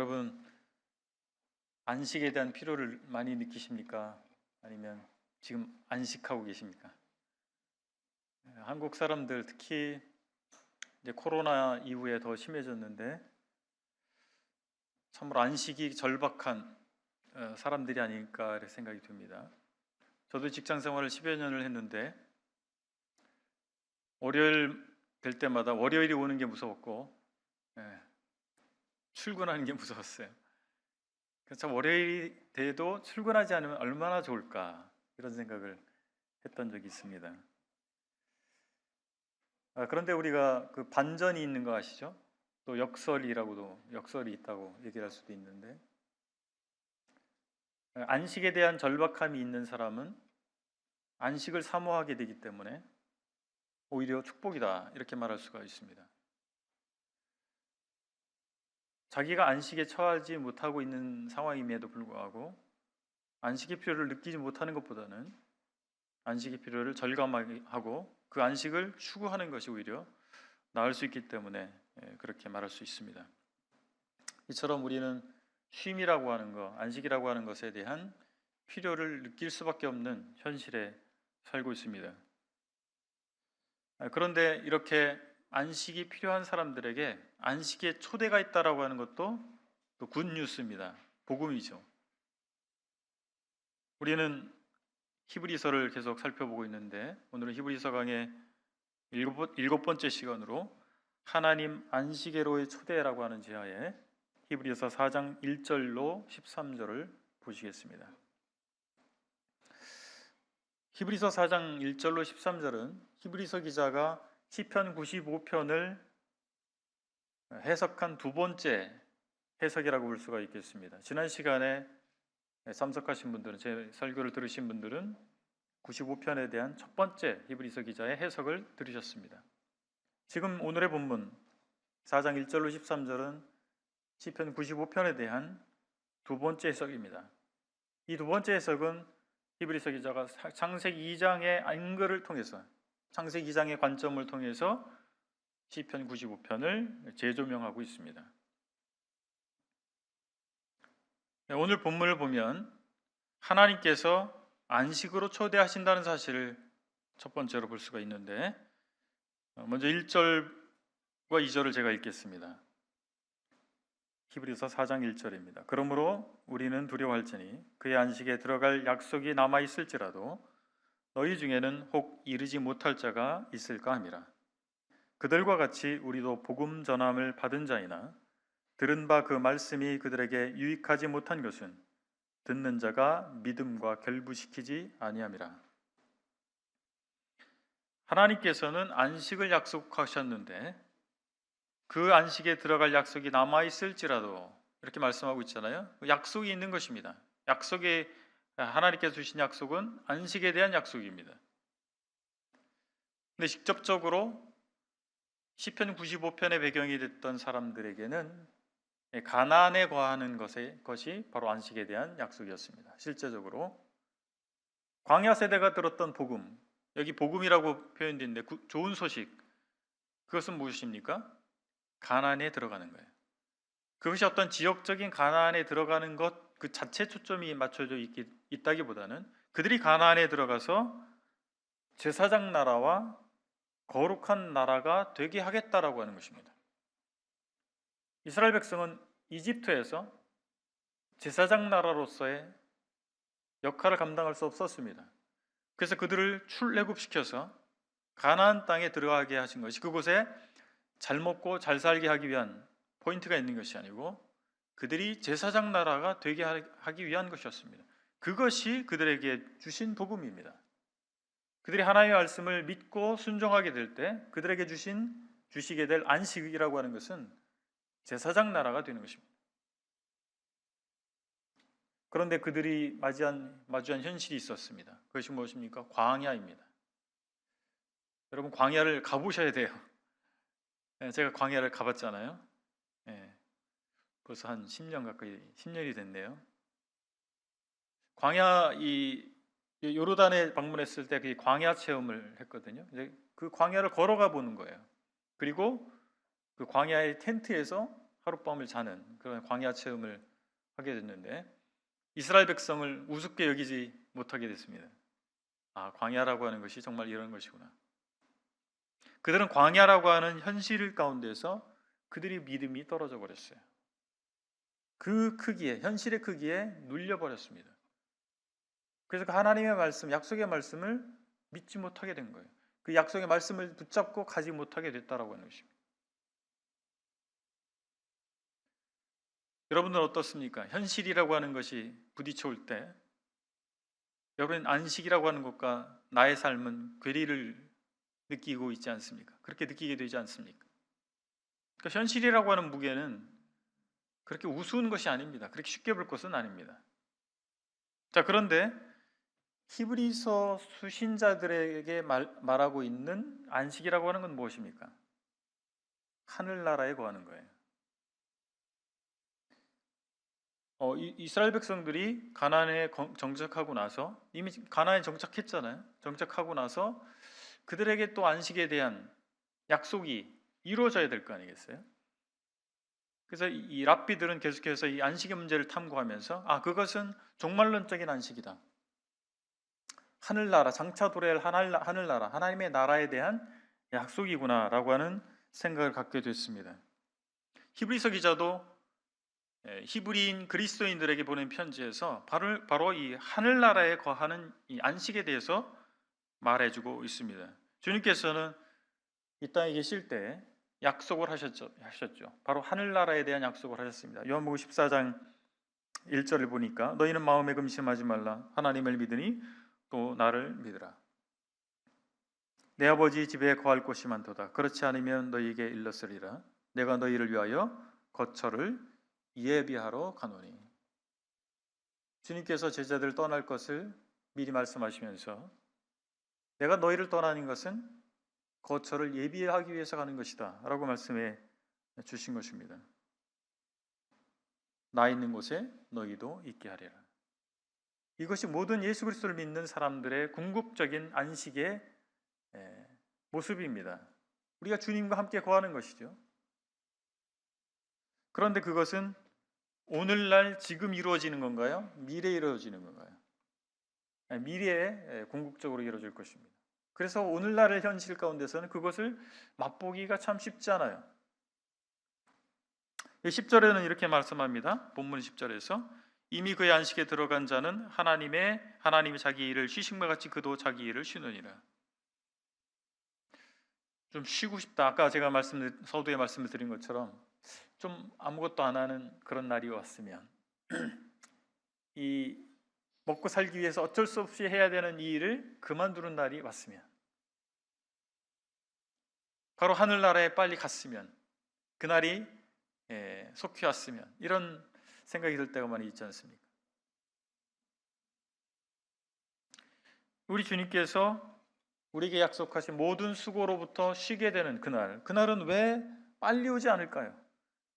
여러분, 안식에 대한 피로를 많이 느끼십니까? 아니면 지금 안식하고 계십니까? 한국 사람들 특히 이제 코로나 이후에 더 심해졌는데 참으로 안식이 절박한 사람들이 아닐까 이렇게 생각이 듭니다. 저도 직장 생활을 10여 년을 했는데 월요일 될 때마다 월요일이 오는 게 무서웠고 출근하는 게 무서웠어요. 그래서 월요일이 돼도 출근하지 않으면 얼마나 좋을까 이런 생각을 했던 적이 있습니다. 그런데 우리가 그 반전이 있는 거 아시죠? 또 역설이라고도 역설이 있다고 얘기할 수도 있는데 안식에 대한 절박함이 있는 사람은 안식을 사모하게 되기 때문에 오히려 축복이다 이렇게 말할 수가 있습니다. 자기가 안식에 처하지 못하고 있는 상황임에도 불구하고 안식의 필요를 느끼지 못하는 것보다는 안식의 필요를 절감하게 하고 그 안식을 추구하는 것이 오히려 나을 수 있기 때문에 그렇게 말할 수 있습니다. 이처럼 우리는 쉼이라고 하는 것, 안식이라고 하는 것에 대한 필요를 느낄 수밖에 없는 현실에 살고 있습니다. 그런데 이렇게 안식이 필요한 사람들에게 안식의 초대가 있다라고 하는 것도 또 굿뉴스입니다. 복음이죠. 우리는 히브리서를 계속 살펴보고 있는데 오늘은 히브리서 강의 일곱 번째 시간으로 하나님 안식에로의 초대라고 하는 지하에 히브리서 4장 1절로 13절을 보시겠습니다. 히브리서 4장 1절로 13절은 히브리서 기자가 시편 95편을 해석한 두 번째 해석이라고 볼 수가 있겠습니다. 지난 시간에 참석하신 분들은, 제 설교를 들으신 분들은 95편에 대한 첫 번째 히브리서 기자의 해석을 들으셨습니다. 지금 오늘의 본문 4장 1절로 13절은 시편 95편에 대한 두 번째 해석입니다. 이 두 번째 해석은 히브리서 기자가 창세기 2장의 안글을 통해서, 창세기 2장의 관점을 통해서 시편 95편을 재조명하고 있습니다. 오늘 본문을 보면 하나님께서 안식으로 초대하신다는 사실을 첫 번째로 볼 수가 있는데, 먼저 1절과 2절을 제가 읽겠습니다. 히브리서 4장 1절입니다. 그러므로 우리는 두려워할지니 그의 안식에 들어갈 약속이 남아있을지라도 너희 중에는 혹 이르지 못할 자가 있을까 함이라. 그들과 같이 우리도 복음 전함을 받은 자이나 들은 바 그 말씀이 그들에게 유익하지 못한 것은 듣는 자가 믿음과 결부시키지 아니함이라. 하나님께서는 안식을 약속하셨는데 그 안식에 들어갈 약속이 남아있을지라도 이렇게 말씀하고 있잖아요. 약속이 있는 것입니다. 하나님께서 주신 약속은 안식에 대한 약속입니다. 근데 직접적으로 시편 95편의 배경이 됐던 사람들에게는 가나안에 거하는 것이 바로 안식에 대한 약속이었습니다. 실제적으로 광야 세대가 들었던 복음, 여기 복음이라고 표현되어 있는데 좋은 소식, 그것은 무엇입니까? 가나안에 들어가는 거예요. 그것이 어떤 지역적인 가나안에 들어가는 것 그 자체 초점이 맞춰져 있다기보다는 그들이 가나안에 들어가서 제사장 나라와 거룩한 나라가 되게 하겠다라고 하는 것입니다. 이스라엘 백성은 이집트에서 제사장 나라로서의 역할을 감당할 수 없었습니다. 그래서 그들을 출애굽시켜서 가나안 땅에 들어가게 하신 것이 그곳에 잘 먹고 잘 살게 하기 위한 포인트가 있는 것이 아니고 그들이 제사장 나라가 되게 하기 위한 것이었습니다. 그것이 그들에게 주신 복음입니다. 그들이 하나님의 말씀을 믿고 순종하게 될 때 그들에게 주시게 될 안식이라고 하는 것은 제사장 나라가 되는 것입니다. 그런데 그들이 마주한 현실이 있었습니다. 그것이 무엇입니까? 광야입니다. 여러분, 광야를 가보셔야 돼요. 제가 광야를 가봤잖아요. 벌써 한 10년 가까이, 10년이 됐네요. 요르단에 방문했을 때 그 광야 체험을 했거든요. 그 광야를 걸어가 보는 거예요. 그리고 그 광야의 텐트에서 하룻밤을 자는 그런 광야 체험을 하게 됐는데 이스라엘 백성을 우습게 여기지 못하게 됐습니다. 아, 광야라고 하는 것이 정말 이런 것이구나. 그들은 광야라고 하는 현실 가운데서 그들이 믿음이 떨어져 버렸어요. 그 크기에, 현실의 크기에 눌려버렸습니다. 그래서 그 하나님의 말씀, 약속의 말씀을 믿지 못하게 된 거예요. 그 약속의 말씀을 붙잡고 가지 못하게 됐다라고 하는 것입니다. 여러분들은 어떻습니까? 현실이라고 하는 것이 부딪혀올 때 여러분 안식이라고 하는 것과 나의 삶은 괴리를 느끼고 있지 않습니까? 그렇게 느끼게 되지 않습니까? 그러니까 현실이라고 하는 무게는 그렇게 우스운 것이 아닙니다. 그렇게 쉽게 볼 것은 아닙니다. 자, 그런데 히브리서 수신자들에게 말하고 있는 안식이라고 하는 건 무엇입니까? 하늘나라에 거하는 거예요. 이스라엘 백성들이 가나안에 정착하고 나서 이미 가나안에 정착했잖아요. 정착하고 나서 그들에게 또 안식에 대한 약속이 이루어져야 될 거 아니겠어요? 그래서 이 랍비들은 계속해서 이 안식의 문제를 탐구하면서 그것은 종말론적인 안식이다. 하늘나라, 장차 도래할 하늘나라, 하나님의 나라에 대한 약속이구나라고 하는 생각을 갖게 됐습니다. 히브리서 기자도 히브리인 그리스도인들에게 보낸 편지에서 바로 이 하늘나라에 거하는 이 안식에 대해서 말해주고 있습니다. 주님께서는 이 땅에 계실 때 약속을 하셨죠. 바로 하늘나라에 대한 약속을 하셨습니다. 요한복음 14장 1절을 보니까 너희는 마음에 근심하지 말라. 하나님을 믿으니 또 나를 믿으라. 내 아버지 집에 거할 곳이 많도다. 그렇지 않으면 너희에게 일렀으리라. 내가 너희를 위하여 거처를 예비하러 가노니. 주님께서 제자들 떠날 것을 미리 말씀하시면서 내가 너희를 떠나는 것은 거처를 예비하기 위해서 가는 것이다 라고 말씀해 주신 것입니다. 나 있는 곳에 너희도 있게 하리라. 이것이 모든 예수 그리스도를 믿는 사람들의 궁극적인 안식의 모습입니다. 우리가 주님과 함께 거하는 것이죠. 그런데 그것은 오늘날 지금 이루어지는 건가요? 미래에 이루어지는 건가요? 미래에 궁극적으로 이루어질 것입니다. 그래서 오늘날의 현실 가운데서는 그것을 맛보기가 참 쉽지 않아요. 10절에는 이렇게 말씀합니다. 본문 10절에서 이미 그의 안식에 들어간 자는 하나님이 자기 일을 쉬심과 같이 그도 자기 일을 쉬느니라. 좀 쉬고 싶다. 아까 제가 서두에 말씀을 드린 것처럼 좀 아무것도 안 하는 그런 날이 왔으면 이 먹고 살기 위해서 어쩔 수 없이 해야 되는 이 일을 그만두는 날이 왔으면 바로 하늘나라에 빨리 갔으면 그날이 속히 왔으면 이런 생각이 들 때가 많이 있지 않습니까? 우리 주님께서 우리에게 약속하신 모든 수고로부터 쉬게 되는 그날은 왜 빨리 오지 않을까요?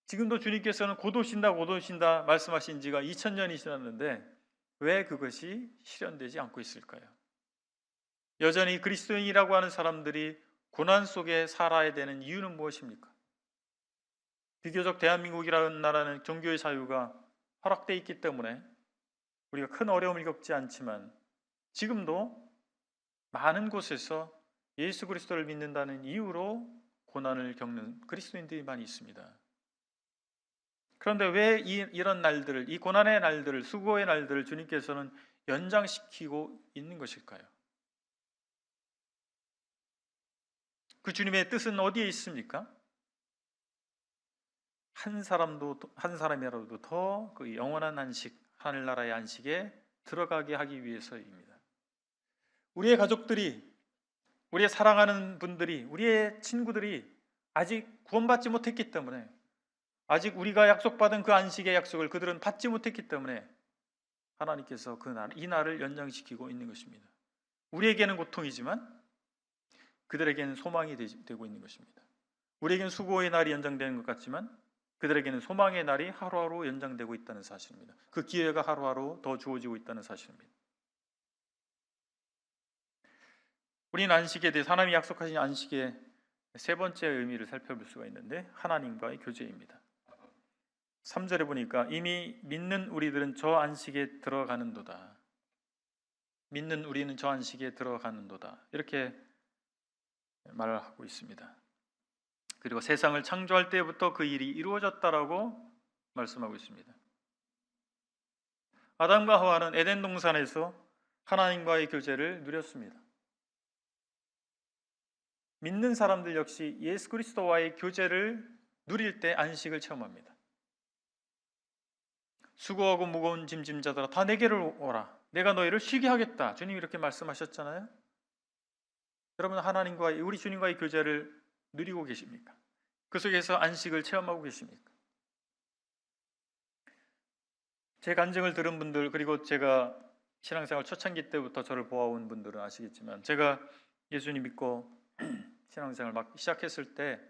지금도 주님께서는 곧 오신다 말씀하신 지가 2000년이 지났는데 왜 그것이 실현되지 않고 있을까요? 여전히 그리스도인이라고 하는 사람들이 고난 속에 살아야 되는 이유는 무엇입니까? 비교적 대한민국이라는 나라는 종교의 자유가 허락되어 있기 때문에 우리가 큰 어려움을 겪지 않지만 지금도 많은 곳에서 예수 그리스도를 믿는다는 이유로 고난을 겪는 그리스도인들이 많이 있습니다. 그런데 왜 이런 날들을, 이 고난의 날들을, 수고의 날들을 주님께서는 연장시키고 있는 것일까요? 그 주님의 뜻은 어디에 있습니까? 한 사람이라도 더 그 영원한 안식, 하늘나라의 안식에 들어가게 하기 위해서입니다. 우리의 가족들이, 우리의 사랑하는 분들이, 우리의 친구들이 아직 구원받지 못했기 때문에, 아직 우리가 약속받은 그 안식의 약속을 그들은 받지 못했기 때문에 하나님께서 이 날을 연장시키고 있는 것입니다. 우리에게는 고통이지만 그들에게는 소망이 되고 있는 것입니다. 우리에게는 수고의 날이 연장되는 것 같지만 그들에게는 소망의 날이 하루하루 연장되고 있다는 사실입니다. 그 기회가 하루하루 더 주어지고 있다는 사실입니다. 우리는 안식에 대해서 하나님이 약속하신 안식의 세 번째 의미를 살펴볼 수가 있는데 하나님과의 교제입니다. 3절에 보니까 이미 믿는 우리들은 저 안식에 들어가는도다. 믿는 우리는 저 안식에 들어가는도다. 이렇게 말을 하고 있습니다. 그리고 세상을 창조할 때부터 그 일이 이루어졌다라고 말씀하고 있습니다. 아담과 하와는 에덴 동산에서 하나님과의 교제를 누렸습니다. 믿는 사람들 역시 예수 그리스도와의 교제를 누릴 때 안식을 체험합니다. 수고하고 무거운 짐진 자들아 다 내게로 오라. 내가 너희를 쉬게 하겠다. 주님이 이렇게 말씀하셨잖아요. 여러분 하나님과 우리 주님과의 교제를 누리고 계십니까? 그 속에서 안식을 체험하고 계십니까? 제 간증을 들은 분들 그리고 제가 신앙생활 초창기 때부터 저를 보아온 분들은 아시겠지만 제가 예수님 믿고 신앙생활 막 시작했을 때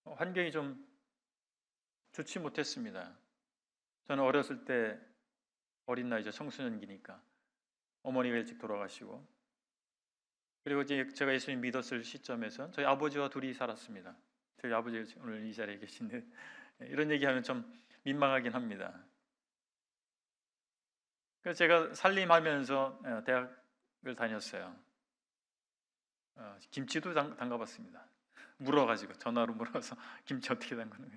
환경이 좀 좋지 못했습니다. 저는 어렸을 때 어린 나이죠. 청소년기니까 어머니가 일찍 돌아가시고 그리고 이제 제가 예수님 믿었을 시점에서 저희 아버지와 둘이 살았습니다. 저희 아버지 오늘 이 자리에 계신데 이런 얘기하면 좀 민망하긴 합니다. 그래서 제가 살림하면서 대학을 다녔어요. 김치도 담가봤습니다. 물어가지고 전화로 물어서 김치 어떻게 담그는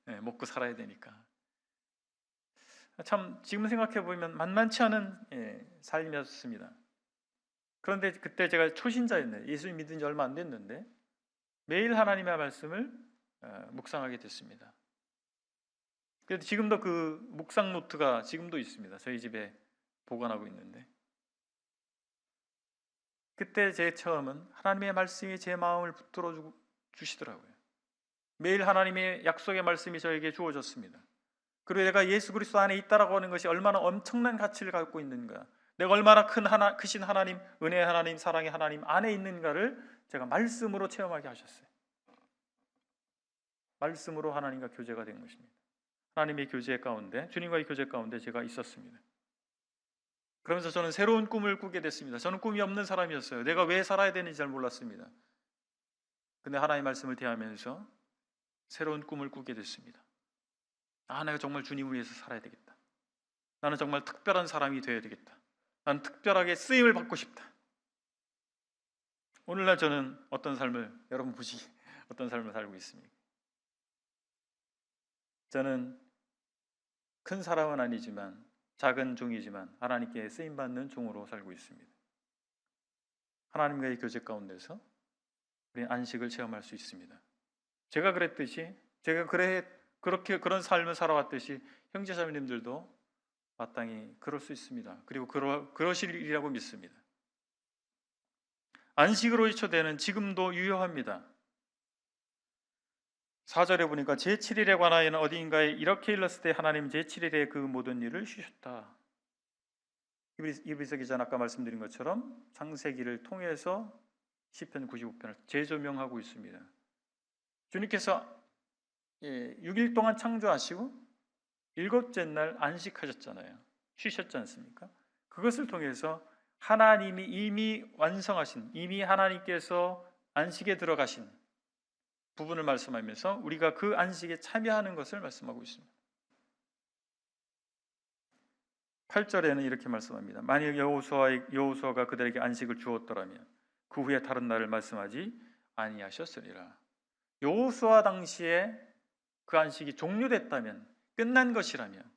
거예요? 먹고 살아야 되니까. 참 지금 생각해 보면 만만치 않은 삶이었습니다. 그런데 그때 제가 초신자였네요. 예수님 믿은 지 얼마 안 됐는데 매일 하나님의 말씀을 묵상하게 됐습니다. 그래도 지금도 그 묵상 노트가 지금도 있습니다. 저희 집에 보관하고 있는데 그때 제 처음은 하나님의 말씀이 제 마음을 붙들어 주시더라고요. 매일 하나님의 약속의 말씀이 저에게 주어졌습니다. 그리고 내가 예수 그리스도 안에 있다라고 하는 것이 얼마나 엄청난 가치를 갖고 있는가, 내가 얼마나 크신 하나님, 은혜의 하나님, 사랑의 하나님 안에 있는가를 제가 말씀으로 체험하게 하셨어요. 말씀으로 하나님과 교제가 된 것입니다. 하나님의 교제 가운데, 주님과의 교제 가운데 제가 있었습니다. 그러면서 저는 새로운 꿈을 꾸게 됐습니다. 저는 꿈이 없는 사람이었어요. 내가 왜 살아야 되는지 잘 몰랐습니다. 근데 하나님의 말씀을 대하면서 새로운 꿈을 꾸게 됐습니다. 내가 정말 주님을 위해서 살아야 되겠다. 나는 정말 특별한 사람이 되어야 되겠다. 나는 특별하게 쓰임을 받고 싶다. 오늘날 저는 어떤 삶을, 여러분 보시기 어떤 삶을 살고 있습니까? 저는 큰 사람은 아니지만 작은 종이지만 하나님께 쓰임받는 종으로 살고 있습니다. 하나님과의 교제 가운데서 우리는 안식을 체험할 수 있습니다. 제가 그랬듯이, 제가 그런 삶을 살아왔듯이 형제자매님들도 마땅히 그럴 수 있습니다. 그리고 그러시리라고 믿습니다. 안식으로 일초되는 지금도 유효합니다. 4절에 보니까 제7일에 관하여는 어디인가에 이렇게 일렀을 때 하나님 제7일에 그 모든 일을 쉬셨다. 이브리서 기자는 아까 말씀드린 것처럼 창세기를 통해서 시편 95편을 재조명하고 있습니다. 주님께서 6일 동안 창조하시고 7째 날 안식하셨잖아요. 쉬셨지 않습니까? 그것을 통해서 하나님이 이미 완성하신, 이미 하나님께서 안식에 들어가신 부분을 말씀하면서 우리가 그 안식에 참여하는 것을 말씀하고 있습니다. 8절에는 이렇게 말씀합니다. 만일 여호수아가 그들에게 안식을 주었더라면 그 후에 다른 날을 말씀하지 아니하셨으리라. 여호수아 당시에 그 안식이 종료됐다면, 끝난 것이라면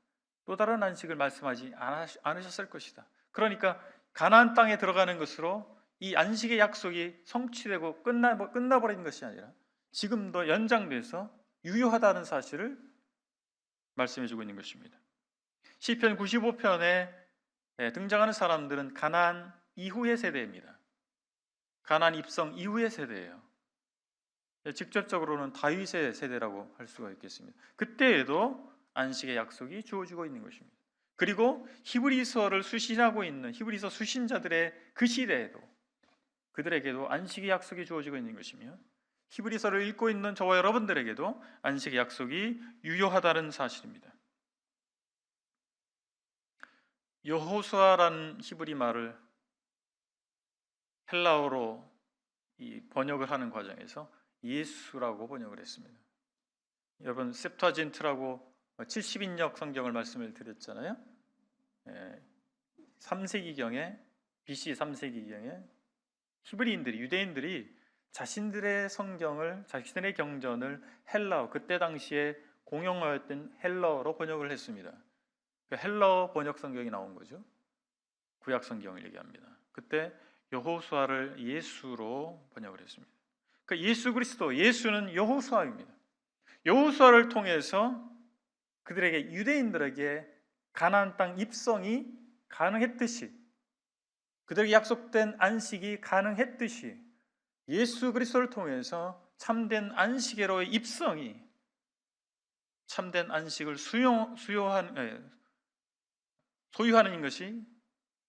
또 다른 안식을 말씀하지 않으셨을 것이다. 그러니까 가나안 땅에 들어가는 것으로 이 안식의 약속이 성취되고 끝나버린 것이 아니라 지금도 연장돼서 유효하다는 사실을 말씀해주고 있는 것입니다. 시편 95편에 등장하는 사람들은 가나안 이후의 세대입니다. 가나안 입성 이후의 세대예요. 직접적으로는 다윗의 세대라고 할 수가 있겠습니다. 그때에도 안식의 약속이 주어지고 있는 것입니다. 그리고 히브리서를 수신하고 있는 히브리서 수신자들의 그 시대에도 그들에게도 안식의 약속이 주어지고 있는 것이며 히브리서를 읽고 있는 저와 여러분들에게도 안식의 약속이 유효하다는 사실입니다. 여호수아라는 히브리 말을 헬라어로 번역을 하는 과정에서 예수라고 번역을 했습니다. 여러분 셉타진트라고 70인역 성경을 말씀을 드렸잖아요. 3세기경에 BC 3세기경에 히브리인들이 유대인들이 자신들의 성경을 자신들의 경전을 헬라어 그때 당시에 공용어였던 헬라어로 번역을 했습니다. 그 헬라어 번역 성경이 나온 거죠. 구약 성경을 얘기합니다. 그때 여호수아를 예수로 번역을 했습니다. 그 예수 그리스도 예수는 여호수아입니다. 여호수아를 통해서 그들에게 유대인들에게 가나안 땅 입성이 가능했듯이 그들에게 약속된 안식이 가능했듯이 예수 그리스도를 통해서 참된 안식에로의 입성이 참된 안식을 소유하는 것이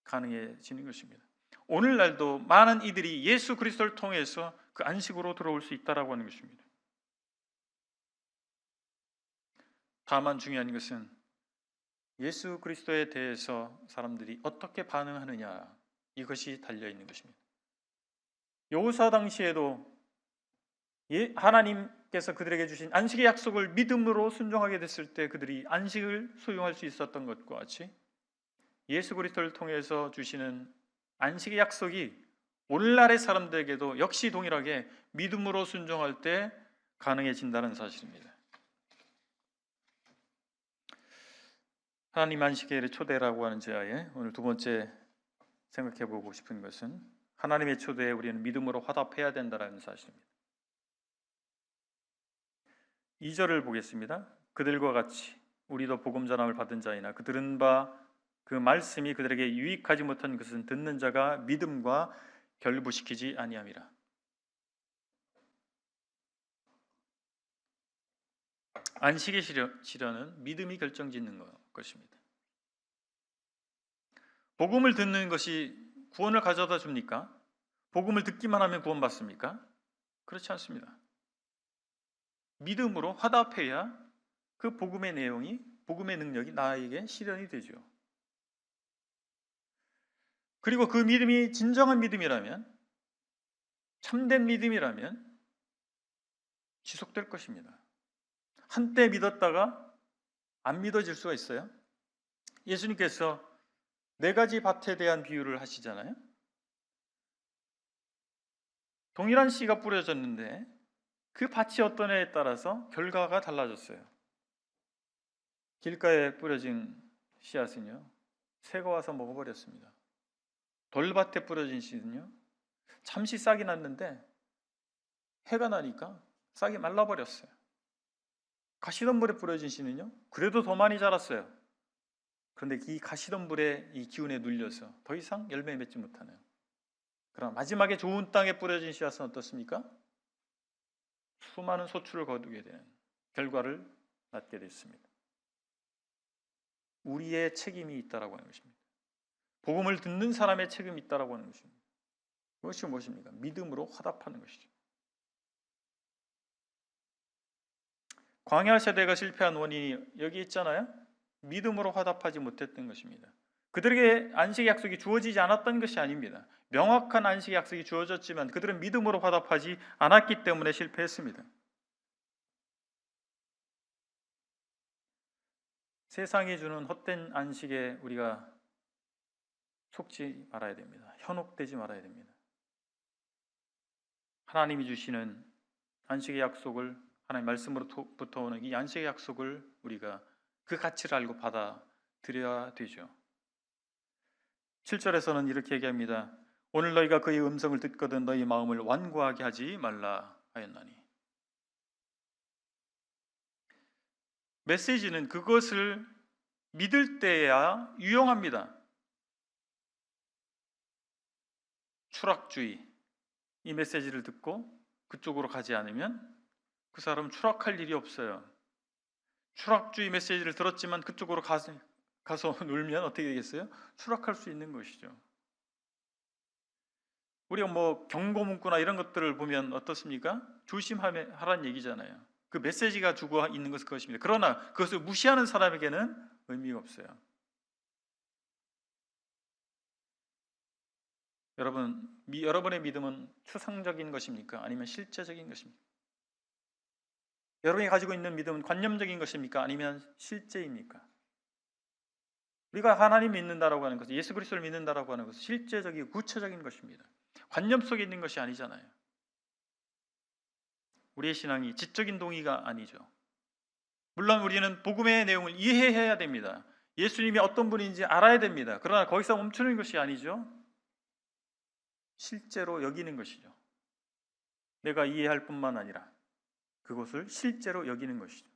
가능해지는 것입니다. 오늘날도 많은 이들이 예수 그리스도를 통해서 그 안식으로 들어올 수 있다라고 하는 것입니다. 다만 중요한 것은 예수 그리스도에 대해서 사람들이 어떻게 반응하느냐 이것이 달려 있는 것입니다. 여호수아 당시에도 하나님께서 그들에게 주신 안식의 약속을 믿음으로 순종하게 됐을 때 그들이 안식을 소유할 수 있었던 것과 같이 예수 그리스도를 통해서 주시는 안식의 약속이 오늘날의 사람들에게도 역시 동일하게 믿음으로 순종할 때 가능해진다는 사실입니다. 하나님 안식의 초대라고 하는 제하에 오늘 두 번째 생각해 보고 싶은 것은 하나님의 초대에 우리는 믿음으로 화답해야 된다는 사실입니다. 2절을 보겠습니다. 그들과 같이 우리도 복음 전함을 받은 자이나 그 들은 바 그 말씀이 그들에게 유익하지 못한 것은 듣는 자가 믿음과 결부시키지 아니함이라. 안식의 실현은 믿음이 결정짓는 것입니다. 복음을 듣는 것이 구원을 가져다 줍니까? 복음을 듣기만 하면 구원받습니까? 그렇지 않습니다. 믿음으로 화답해야 그 복음의 내용이 복음의 능력이 나에게 실현이 되죠. 그리고 그 믿음이 진정한 믿음이라면 참된 믿음이라면 지속될 것입니다. 한때 믿었다가 안 믿어질 수가 있어요. 예수님께서 4가지 밭에 대한 비유를 하시잖아요. 동일한 씨가 뿌려졌는데 그 밭이 어떤 애에 따라서 결과가 달라졌어요. 길가에 뿌려진 씨앗은요, 새가 와서 먹어버렸습니다. 돌밭에 뿌려진 씨는요, 잠시 싹이 났는데 해가 나니까 싹이 말라버렸어요. 가시덤불에 뿌려진 씨는요, 그래도 더 많이 자랐어요. 그런데 이 가시덤불의 이 기운에 눌려서 더 이상 열매 맺지 못하네요. 그럼 마지막에 좋은 땅에 뿌려진 씨앗은 어떻습니까? 수많은 소출을 거두게 되는 결과를 낳게 됐습니다. 우리의 책임이 있다라고 하는 것입니다. 복음을 듣는 사람의 책임이 있다라고 하는 것입니다. 그것이 무엇입니까? 믿음으로 화답하는 것이죠. 광야 세대가 실패한 원인이 여기 있잖아요. 믿음으로 화답하지 못했던 것입니다. 그들에게 안식의 약속이 주어지지 않았던 것이 아닙니다. 명확한 안식의 약속이 주어졌지만 그들은 믿음으로 화답하지 않았기 때문에 실패했습니다. 세상이 주는 헛된 안식에 우리가 속지 말아야 됩니다. 현혹되지 말아야 됩니다. 하나님이 주시는 안식의 약속을 하나님 말씀으로부터 오는 이 안식의 약속을 우리가 그 가치를 알고 받아들여야 되죠. 7절에서는 이렇게 얘기합니다. 오늘 너희가 그의 음성을 듣거든 너희 마음을 완고하게 하지 말라 하였나니. 메시지는 그것을 믿을 때야 유용합니다. 추락주의 이 메시지를 듣고 그쪽으로 가지 않으면 그 사람은 추락할 일이 없어요. 추락주의 메시지를 들었지만 그쪽으로 가서 놀면 어떻게 되겠어요? 추락할 수 있는 것이죠. 우리가 경고 문구나 이런 것들을 보면 어떻습니까? 조심하라는 얘기잖아요. 그 메시지가 주고 있는 것은 그것입니다. 그러나 그것을 무시하는 사람에게는 의미가 없어요. 여러분의 믿음은 추상적인 것입니까? 아니면 실제적인 것입니까? 여러분이 가지고 있는 믿음은 관념적인 것입니까? 아니면 실제입니까? 우리가 하나님 믿는다라고 하는 것은, 예수 그리스도를 믿는다라고 하는 것은 실제적이고 구체적인 것입니다. 관념 속에 있는 것이 아니잖아요. 우리의 신앙이 지적인 동의가 아니죠. 물론 우리는 복음의 내용을 이해해야 됩니다. 예수님이 어떤 분인지 알아야 됩니다. 그러나 거기서 멈추는 것이 아니죠. 실제로 여기는 것이죠. 내가 이해할 뿐만 아니라 그것을 실제로 여기는 것이죠.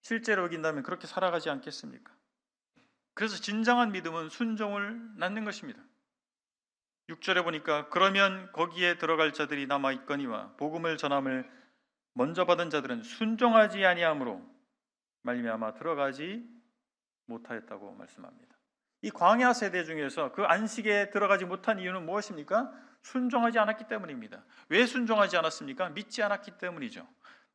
실제로 여긴다면 그렇게 살아가지 않겠습니까? 그래서 진정한 믿음은 순종을 낳는 것입니다. 6절에 보니까 그러면 거기에 들어갈 자들이 남아있거니와 복음을 전함을 먼저 받은 자들은 순종하지 아니함으로 말미암아 들어가지 못하였다고 말씀합니다. 이 광야 세대 중에서 그 안식에 들어가지 못한 이유는 무엇입니까? 순종하지 않았기 때문입니다. 왜 순종하지 않았습니까? 믿지 않았기 때문이죠.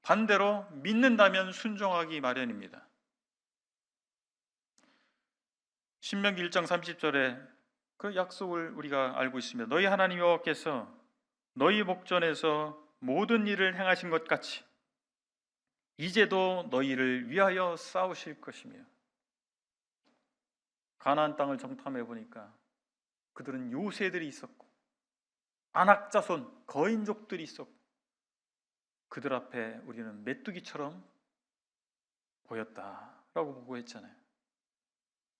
반대로 믿는다면 순종하기 마련입니다. 신명기 1장 30절에 그 약속을 우리가 알고 있습니다. 너희 하나님 여호와께서 너희 목전에서 모든 일을 행하신 것 같이 이제도 너희를 위하여 싸우실 것이며, 가나안 땅을 정탐해 보니까 그들은 요새들이 있었고 안악자손 거인족들이 있었고 그들 앞에 우리는 메뚜기처럼 보였다라고 보고했잖아요.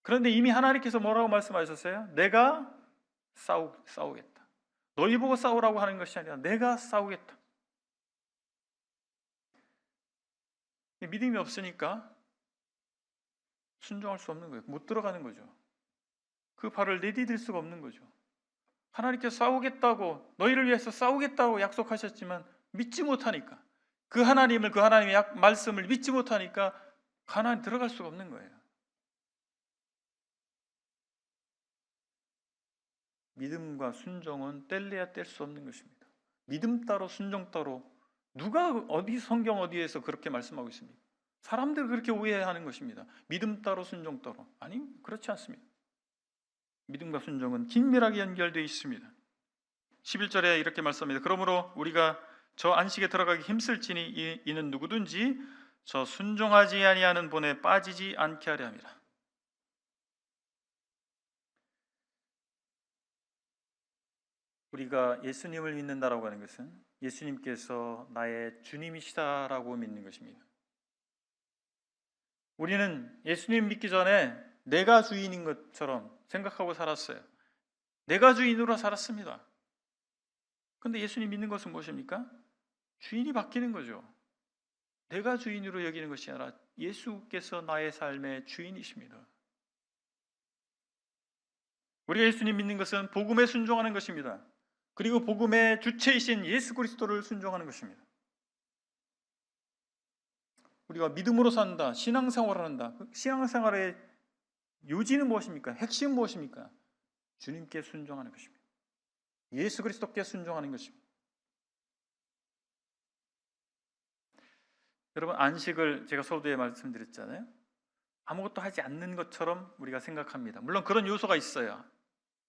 그런데 이미 하나님께서 뭐라고 말씀하셨어요? 내가 싸우겠다. 너희 보고 싸우라고 하는 것이 아니라 내가 싸우겠다. 믿음이 없으니까 순종할 수 없는 거예요. 못 들어가는 거죠. 그 발을 내디딜 수가 없는 거죠. 하나님께서 싸우겠다고, 너희를 위해서 싸우겠다고 약속하셨지만 믿지 못하니까, 그 하나님의 말씀을 믿지 못하니까 가나안에 들어갈 수가 없는 거예요. 믿음과 순종은 뗄래야 뗄 수 없는 것입니다. 믿음 따로 순종 따로, 누가 성경 어디에서 그렇게 말씀하고 있습니까? 사람들 그렇게 오해하는 것입니다. 믿음 따로 순종 따로. 아니, 그렇지 않습니다. 믿음과 순종은 긴밀하게 연결되어 있습니다. 11절에 이렇게 말씀합니다. 그러므로 우리가 저 안식에 들어가기 힘쓸지니 이는 누구든지 저 순종하지 아니하는 본에 빠지지 않게 하려 함이라. 우리가 예수님을 믿는다라고 하는 것은 예수님께서 나의 주님이시다라고 믿는 것입니다. 우리는 예수님 믿기 전에 내가 주인인 것처럼 생각하고 살았어요. 내가 주인으로 살았습니다. 그런데 예수님 믿는 것은 무엇입니까? 주인이 바뀌는 거죠. 내가 주인으로 여기는 것이 아니라 예수께서 나의 삶의 주인이십니다. 우리가 예수님 믿는 것은 복음에 순종하는 것입니다. 그리고 복음의 주체이신 예수 그리스도를 순종하는 것입니다. 우리가 믿음으로 산다, 신앙생활을 한다. 신앙생활의 요지는 무엇입니까? 핵심은 무엇입니까? 주님께 순종하는 것입니다. 예수 그리스도께 순종하는 것입니다. 여러분, 안식을 제가 서두에 말씀드렸잖아요. 아무것도 하지 않는 것처럼 우리가 생각합니다. 물론 그런 요소가 있어요.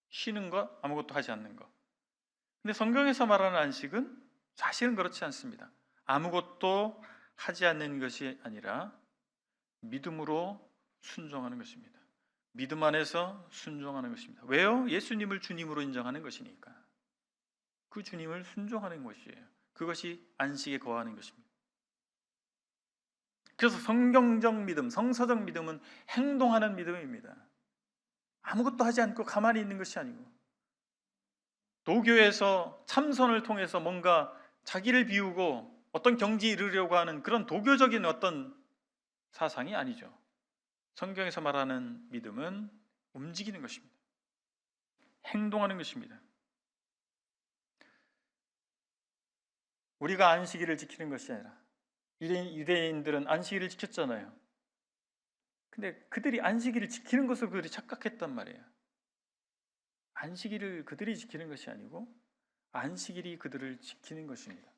쉬는 것, 아무것도 하지 않는 것. 근데 성경에서 말하는 안식은 사실은 그렇지 않습니다. 아무것도 하지 않는 것이 아니라 믿음으로 순종하는 것입니다. 믿음 안에서 순종하는 것입니다. 왜요? 예수님을 주님으로 인정하는 것이니까. 그 주님을 순종하는 것이에요. 그것이 안식에 거하는 것입니다. 그래서 성경적 믿음, 성서적 믿음은 행동하는 믿음입니다. 아무것도 하지 않고 가만히 있는 것이 아니고, 도교에서 참선을 통해서 뭔가 자기를 비우고 어떤 경지에 이르려고 하는 그런 도교적인 어떤 사상이 아니죠. 성경에서 말하는 믿음은 움직이는 것입니다. 행동하는 것입니다. 우리가 안식일을 지키는 것이 아니라, 유대인들은 안식일을 지켰잖아요. 근데 그들이 안식일을 지키는 것을 그들이 착각했단 말이에요. 안식일을 그들이 지키는 것이 아니고 안식일이 그들을 지키는 것입니다.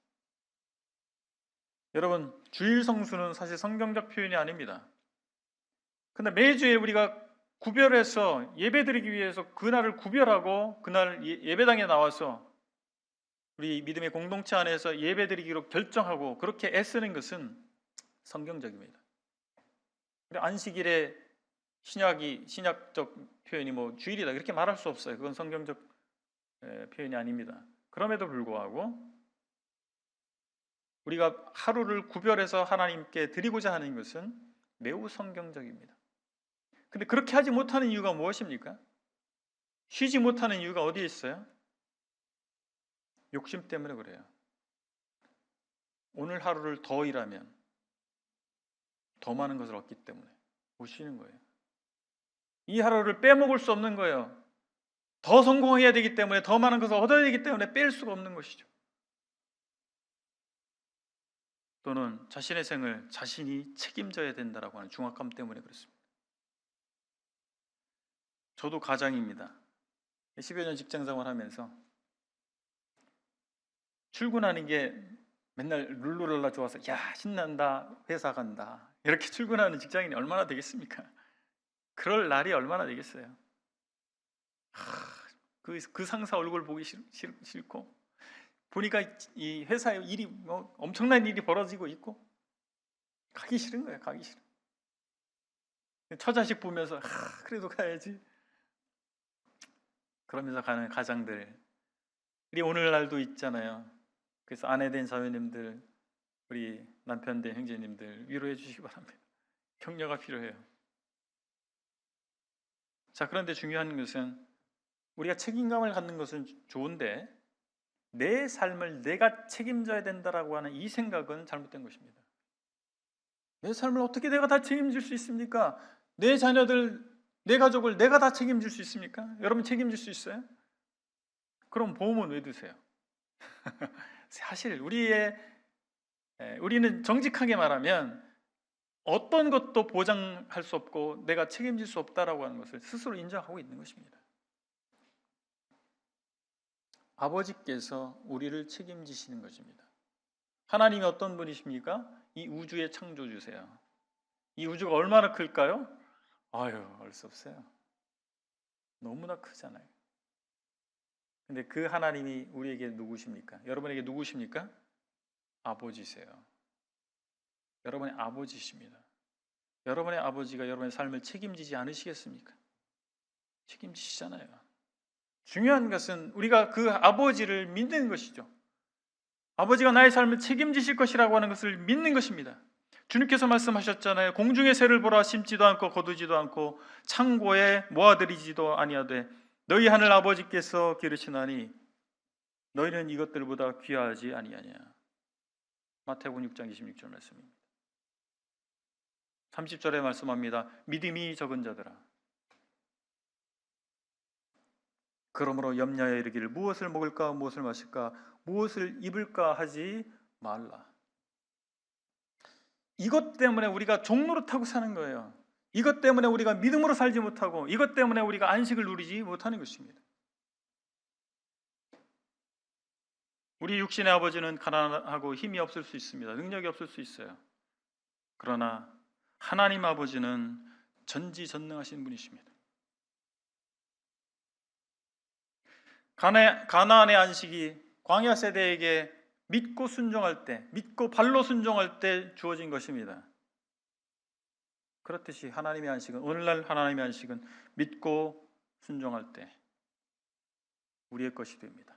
여러분, 주일 성수는 사실 성경적 표현이 아닙니다. 근데 매주에 우리가 구별해서 예배드리기 위해서 그날을 구별하고 그날 예배당에 나와서 우리 믿음의 공동체 안에서 예배드리기로 결정하고 그렇게 애쓰는 것은 성경적입니다. 안식일에 신약적 표현이 뭐 주일이다 이렇게 말할 수 없어요. 그건 성경적 표현이 아닙니다. 그럼에도 불구하고 우리가 하루를 구별해서 하나님께 드리고자 하는 것은 매우 성경적입니다. 근데 그렇게 하지 못하는 이유가 무엇입니까? 쉬지 못하는 이유가 어디에 있어요? 욕심 때문에 그래요. 오늘 하루를 더 일하면 더 많은 것을 얻기 때문에 못 쉬는 거예요. 이 하루를 빼먹을 수 없는 거예요. 더 성공해야 되기 때문에, 더 많은 것을 얻어야 되기 때문에 뺄 수가 없는 것이죠. 또는 자신의 생을 자신이 책임져야 된다라고 하는 중압감 때문에 그렇습니다. 저도 가장입니다. 10여 년 직장생활 하면서 출근하는 게 맨날 룰루랄라 좋아서 야 신난다 회사 간다 이렇게 출근하는 직장인이 얼마나 되겠습니까? 그럴 날이 얼마나 되겠어요? 그 상사 얼굴 보기 싫고 보니까 이 회사에 일이 뭐 엄청난 일이 벌어지고 있고 가기 싫은 거예요. 가기 싫어. 처자식 보면서 그래도 가야지 그러면서 가는 가장들 우리 오늘날도 있잖아요. 그래서 아내 된 자매님들 우리 남편 된 형제님들 위로해 주시기 바랍니다. 격려가 필요해요. 자, 그런데 중요한 것은 우리가 책임감을 갖는 것은 좋은데 내 삶을 내가 책임져야 된다라고 하는 이 생각은 잘못된 것입니다. 내 삶을 어떻게 내가 다 책임질 수 있습니까? 내 자녀들, 내 가족을 내가 다 책임질 수 있습니까? 여러분 책임질 수 있어요? 그럼 보험은 왜 드세요? 사실 우리는 정직하게 말하면 어떤 것도 보장할 수 없고 내가 책임질 수 없다라고 하는 것을 스스로 인정하고 있는 것입니다. 아버지께서 우리를 책임지시는 것입니다. 하나님이 어떤 분이십니까? 이 우주의 창조주세요. 이 우주가 얼마나 클까요? 알 수 없어요. 너무나 크잖아요. 근데 그 하나님이 우리에게 누구십니까? 여러분에게 누구십니까? 아버지세요. 여러분의 아버지십니다. 여러분의 아버지가 여러분의 삶을 책임지지 않으시겠습니까? 책임지시잖아요. 중요한 것은 우리가 그 아버지를 믿는 것이죠. 아버지가 나의 삶을 책임지실 것이라고 하는 것을 믿는 것입니다. 주님께서 말씀하셨잖아요. 공중의 새를 보라 심지도 않고 거두지도 않고 창고에 모아들이지도 아니하되 너희 하늘 아버지께서 기르시나니 너희는 이것들보다 귀하지 아니하냐. 마태복음 6장 26절 말씀입니다. 30절에 말씀합니다. 믿음이 적은 자들아 그러므로 염려하여 이르기를 무엇을 먹을까 무엇을 마실까 무엇을 입을까 하지 말라. 이것 때문에 우리가 종노릇하고 사는 거예요. 이것 때문에 우리가 믿음으로 살지 못하고 이것 때문에 우리가 안식을 누리지 못하는 것입니다. 우리 육신의 아버지는 가난하고 힘이 없을 수 있습니다. 능력이 없을 수 있어요. 그러나 하나님 아버지는 전지전능하신 분이십니다. 가나안의 안식이 광야 세대에게 믿고 순종할 때, 믿고 발로 순종할 때 주어진 것입니다. 그렇듯이 하나님의 안식은 오늘날 하나님의 안식은 믿고 순종할 때 우리의 것이 됩니다.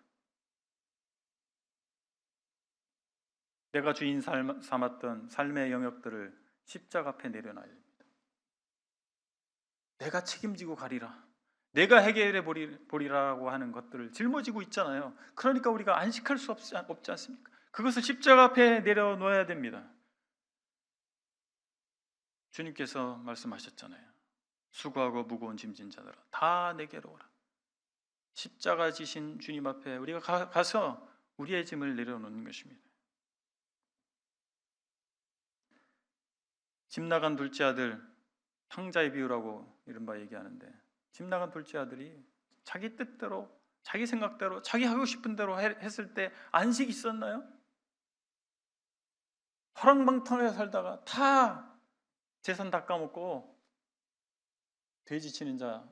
내가 주인 삼았던 삶의 영역들을 십자가 앞에 내려놔야 됩니다. 내가 책임지고 가리라. 내가 해결해 보리라고 하는 것들을 짊어지고 있잖아요. 그러니까 우리가 안식할 수 없지 않습니까? 그것을 십자가 앞에 내려놓아야 됩니다. 주님께서 말씀하셨잖아요. 수고하고 무거운 짐진 자들아 다 내게로 오라. 십자가 지신 주님 앞에 우리가 가서 우리의 짐을 내려놓는 것입니다. 집 나간 둘째 아들 탕자의 비유라고 이른바 얘기하는데 집 나간 둘째 아들이 자기 뜻대로 자기 생각대로 자기 하고 싶은 대로 했을 때 안식이 있었나요? 허랑방탕하게 살다가 다 재산 다 까먹고 돼지 치는 자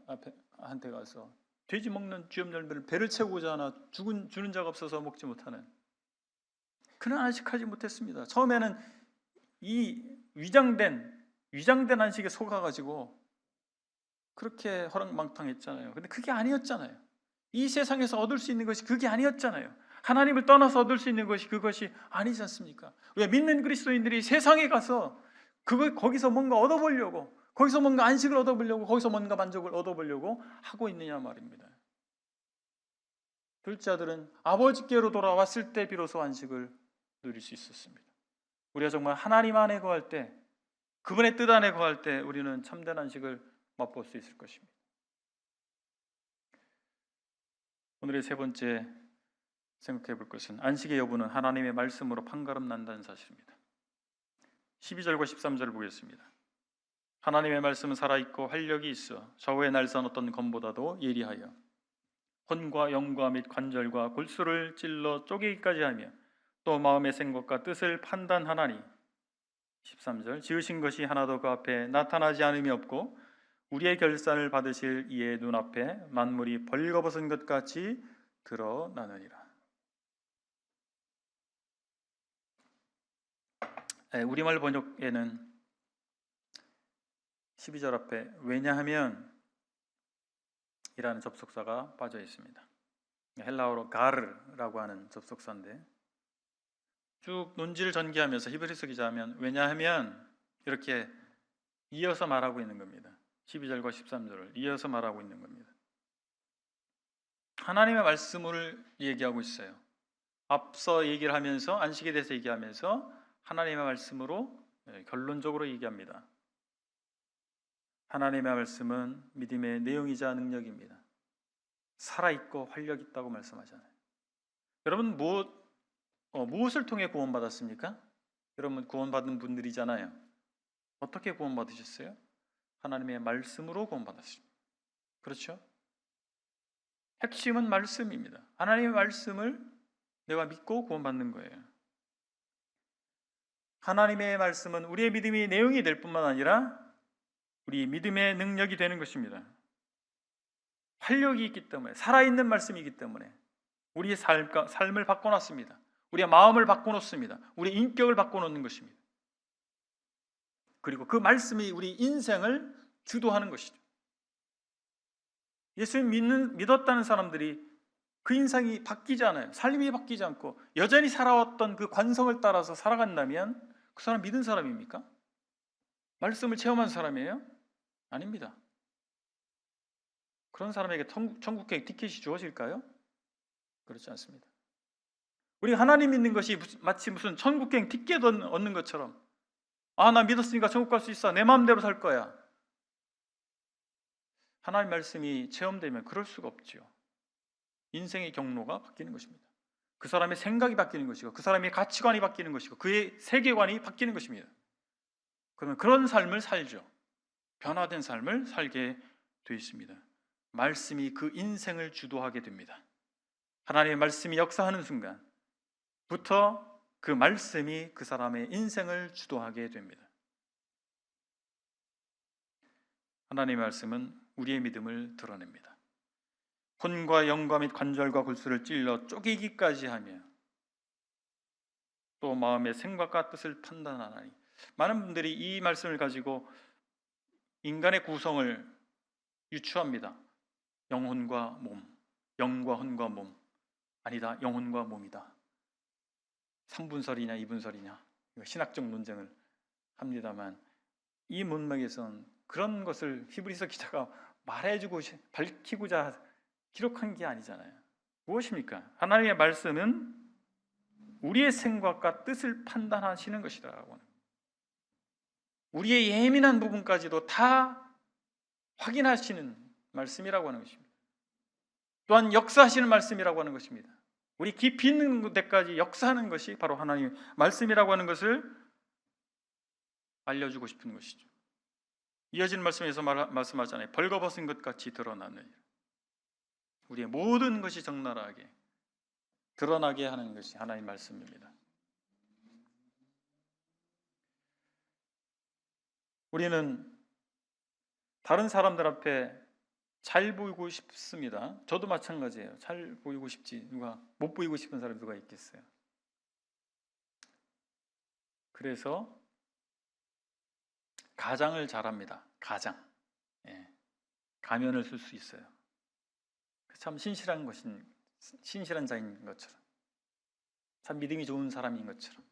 한테 가서 돼지 먹는 쥐업 열매를 배를 채우고자 하나 주는 자가 없어서 먹지 못하는 그는 안식하지 못했습니다. 처음에는 이 위장된 안식에 속아가지고 그렇게 허랑방탕했잖아요. 근데 그게 아니었잖아요. 이 세상에서 얻을 수 있는 것이 그게 아니었잖아요. 하나님을 떠나서 얻을 수 있는 것이 그것이 아니지 않습니까? 왜 믿는 그리스도인들이 세상에 가서 거기서 뭔가 얻어보려고, 거기서 뭔가 안식을 얻어보려고, 거기서 뭔가 만족을 얻어보려고 하고 있느냐 말입니다. 둘째 아들은 아버지께로 돌아왔을 때 비로소 안식을 누릴 수 있었습니다. 우리가 정말 하나님 안에 거할 때, 그분의 뜻 안에 거할 때 우리는 참된 안식을 맛볼 수 있을 것입니다. 오늘의 세 번째 생각해 볼 것은 안식의 여부는 하나님의 말씀으로 판가름 난다는 사실입니다. 12절과 13절을 보겠습니다. 하나님의 말씀은 살아있고 활력이 있어 좌우의 날선 어떤 검보다도 예리하여 혼과 영과 및 관절과 골수를 찔러 쪼개기까지 하며 또 마음의 생각과 뜻을 판단하나니 13절 지으신 것이 하나도 그 앞에 나타나지 않음이 없고 우리의 결산을 받으실 이의 눈앞에 만물이 벌거벗은 것 같이 드러나느니라. 우리말 번역에는 12절 앞에 왜냐하면 이라는 접속사가 빠져 있습니다. 헬라어로 가르라고 하는 접속사인데 쭉 논지를 전개하면서 히브리서 기자하면 왜냐하면 이렇게 이어서 말하고 있는 겁니다. 12절과 13절을 이어서 말하고 있는 겁니다. 하나님의 말씀을 얘기하고 있어요. 앞서 얘기를 하면서 안식에 대해서 얘기하면서 하나님의 말씀으로 결론적으로 얘기합니다. 하나님의 말씀은 믿음의 내용이자 능력입니다. 살아있고 활력 있다고 말씀하잖아요. 여러분 무엇을 통해 구원받았습니까? 여러분 구원받은 분들이잖아요. 어떻게 구원받으셨어요? 하나님의 말씀으로 구원받았습니다. 그렇죠? 핵심은 말씀입니다. 하나님의 말씀을 내가 믿고 구원받는 거예요. 하나님의 말씀은 우리의 믿음이 내용이 될 뿐만 아니라 우리 믿음의 능력이 되는 것입니다. 활력이 있기 때문에, 살아있는 말씀이기 때문에 우리의 삶을 바꿔놨습니다. 우리의 마음을 바꿔놓습니다. 우리의 인격을 바꿔놓는 것입니다. 그리고 그 말씀이 우리 인생을 주도하는 것이죠. 예수님 믿었다는 사람들이 그 인생이 바뀌지 않아요. 삶이 바뀌지 않고 여전히 살아왔던 그 관성을 따라서 살아간다면 그 사람 믿은 사람입니까? 말씀을 체험한 사람이에요? 아닙니다. 그런 사람에게 천국행 티켓이 주어질까요? 그렇지 않습니다. 우리 하나님 믿는 것이 마치 무슨 천국행 티켓 얻는 것처럼 나 믿었으니까 천국 갈 수 있어. 내 마음대로 살 거야. 하나님 말씀이 체험되면 그럴 수가 없죠. 인생의 경로가 바뀌는 것입니다. 그 사람의 생각이 바뀌는 것이고 그 사람의 가치관이 바뀌는 것이고 그의 세계관이 바뀌는 것입니다. 그러면 그런 삶을 살죠. 변화된 삶을 살게 되어 있습니다. 말씀이 그 인생을 주도하게 됩니다. 하나님의 말씀이 역사하는 순간부터 그 말씀이 그 사람의 인생을 주도하게 됩니다. 하나님의 말씀은 우리의 믿음을 드러냅니다. 혼과 영과 및 관절과 골수를 찔러 쪼개기까지 하며 또 마음의 생각과 뜻을 판단하나니. 많은 분들이 이 말씀을 가지고 인간의 구성을 유추합니다. 영혼과 몸, 영과 혼과 몸. 아니다, 영혼과 몸이다. 3분설이냐 2분설이냐 신학적 논쟁을 합니다만 이 문맥에선 그런 것을 히브리서 기자가 말해주고 밝히고자 기록한 게 아니잖아요. 무엇입니까? 하나님의 말씀은 우리의 생각과 뜻을 판단하시는 것이라고. 우리의 예민한 부분까지도 다 확인하시는 말씀이라고 하는 것입니다. 또한 역사하시는 말씀이라고 하는 것입니다. 우리 깊이 있는 데까지 역사하는 것이 바로 하나님의 말씀이라고 하는 것을 알려주고 싶은 것이죠. 이어지는 말씀에서 말씀하잖아요. 벌거벗은 것 같이 드러나느니라. 우리의 모든 것이 적나라하게 드러나게 하는 것이 하나님의 말씀입니다. 우리는 다른 사람들 앞에 잘 보이고 싶습니다. 저도 마찬가지예요. 잘 보이고 싶지 누가 못 보이고 싶은 사람이 누가 있겠어요. 그래서 가장을 잘합니다. 가장. 예. 가면을 쓸 수 있어요. 참 신실한 자인 것처럼, 참 믿음이 좋은 사람인 것처럼,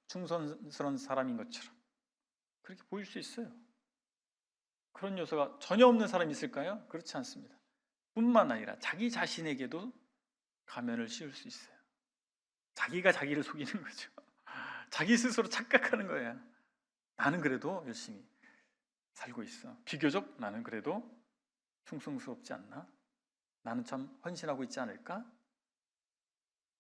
충성스러운 사람인 것처럼 그렇게 보일 수 있어요. 그런 요소가 전혀 없는 사람이 있을까요? 그렇지 않습니다. 뿐만 아니라 자기 자신에게도 가면을 씌울 수 있어요. 자기가 자기를 속이는 거죠. 자기 스스로 착각하는 거예요. 나는 그래도 열심히 살고 있어. 비교적 나는 그래도 충성스럽지 않나? 나는 참 헌신하고 있지 않을까?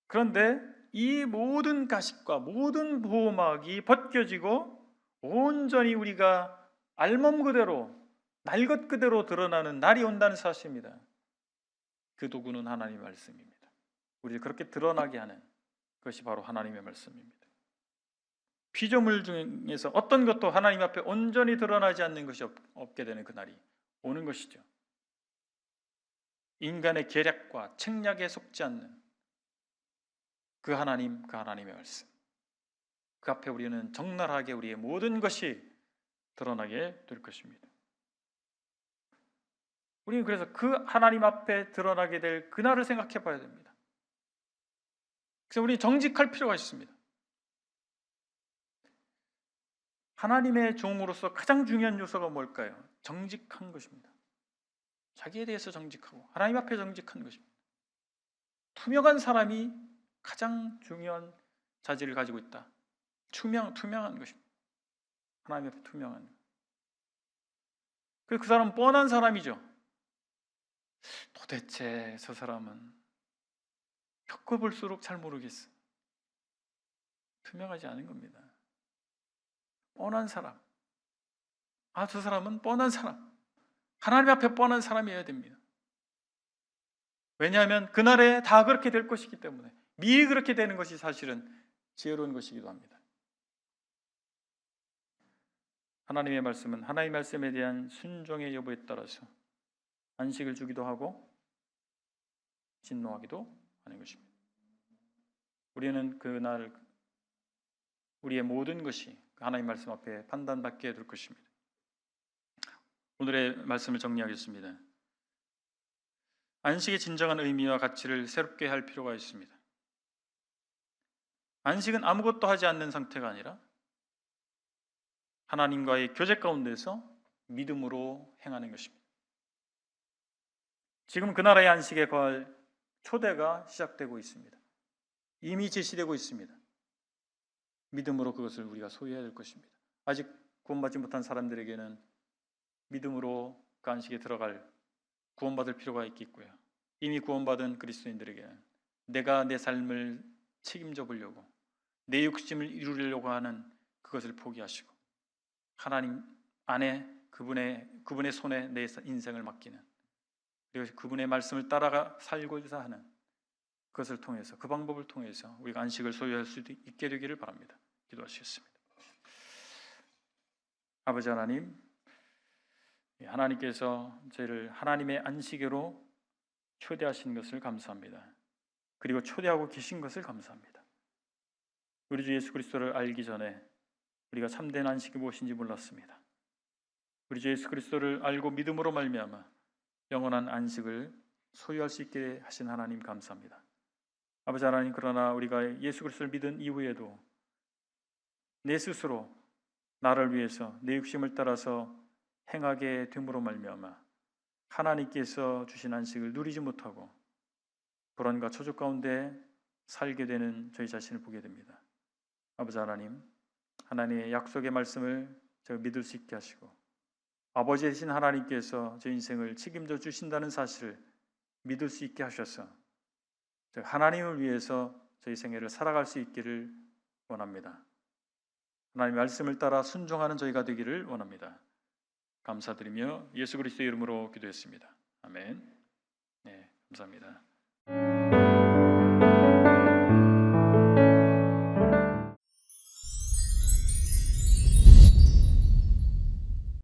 그런데 이 모든 가식과 모든 보호막이 벗겨지고 온전히 우리가 알몸 그대로, 날 것 그대로 드러나는 날이 온다는 사실입니다. 그 도구는 하나님의 말씀입니다. 우리를 그렇게 드러나게 하는 것이 바로 하나님의 말씀입니다. 피조물 중에서 어떤 것도 하나님 앞에 온전히 드러나지 않는 것이 없게 되는 그날이 오는 것이죠. 인간의 계략과 책략에 속지 않는 그 하나님의 말씀, 그 앞에 우리는 적나라하게 우리의 모든 것이 드러나게 될 것입니다. 우리는 그래서 그 하나님 앞에 드러나게 될 그날을 생각해 봐야 됩니다. 그래서 우리는 정직할 필요가 있습니다. 하나님의 종으로서 가장 중요한 요소가 뭘까요? 정직한 것입니다. 자기에 대해서 정직하고 하나님 앞에 정직한 것입니다. 투명한 사람이 가장 중요한 자질을 가지고 있다. 투명한 것입니다. 하나님 앞에 투명한. 그 사람은 뻔한 사람이죠. 도대체 저 사람은 겪어볼수록 잘 모르겠어. 투명하지 않은 겁니다. 뻔한 사람. 저 사람은 뻔한 사람. 하나님 앞에 뻔한 사람이어야 됩니다. 왜냐하면 그날에 다 그렇게 될 것이기 때문에, 미리 그렇게 되는 것이 사실은 지혜로운 것이기도 합니다. 하나님의 말씀은 하나님의 말씀에 대한 순종의 여부에 따라서 안식을 주기도 하고 진노하기도 하는 것입니다. 우리는 그날 우리의 모든 것이 하나님 말씀 앞에 판단받게 될 것입니다. 오늘의 말씀을 정리하겠습니다. 안식의 진정한 의미와 가치를 새롭게 할 필요가 있습니다. 안식은 아무것도 하지 않는 상태가 아니라 하나님과의 교제 가운데서 믿음으로 행하는 것입니다. 지금 그 나라의 안식에 거할 초대가 시작되고 있습니다. 이미 제시되고 있습니다. 믿음으로 그것을 우리가 소유해야 될 것입니다. 아직 구원받지 못한 사람들에게는 믿음으로 그 안식에 들어갈 구원받을 필요가 있겠고요. 이미 구원받은 그리스도인들에게는 내가 내 삶을 책임져 보려고 내 욕심을 이루려고 하는 그것을 포기하시고 하나님 안에 그분의 손에 내 인생을 맡기는, 그리고 그분의 말씀을 따라가 살고자 하는 그것을 통해서, 그 방법을 통해서 우리가 안식을 소유할 수 있게 되기를 바랍니다. 기도하시겠습니다. 아버지 하나님, 하나님께서 저희를 하나님의 안식으로 초대하신 것을 감사합니다. 그리고 초대하고 계신 것을 감사합니다. 우리 주 예수 그리스도를 알기 전에 우리가 참된 안식이 무엇인지 몰랐습니다. 우리 주 예수 그리스도를 알고 믿음으로 말미암아 영원한 안식을 소유할 수 있게 하신 하나님 감사합니다. 아버지 하나님, 그러나 우리가 예수 그리스도를 믿은 이후에도 내 스스로 나를 위해서 내 욕심을 따라서 행하게 됨으로 말미암아 하나님께서 주신 안식을 누리지 못하고 불안과 초조 가운데 살게 되는 저희 자신을 보게 됩니다. 아버지 하나님, 하나님의 약속의 말씀을 제가 믿을 수 있게 하시고 아버지 되신 하나님께서 제 인생을 책임져 주신다는 사실을 믿을 수 있게 하셔서 하나님을 위해서 저희 생애를 살아갈 수 있기를 원합니다. 하나님의 말씀을 따라 순종하는 저희가 되기를 원합니다. 감사드리며 예수 그리스도의 이름으로 기도했습니다. 아멘. 네, 감사합니다.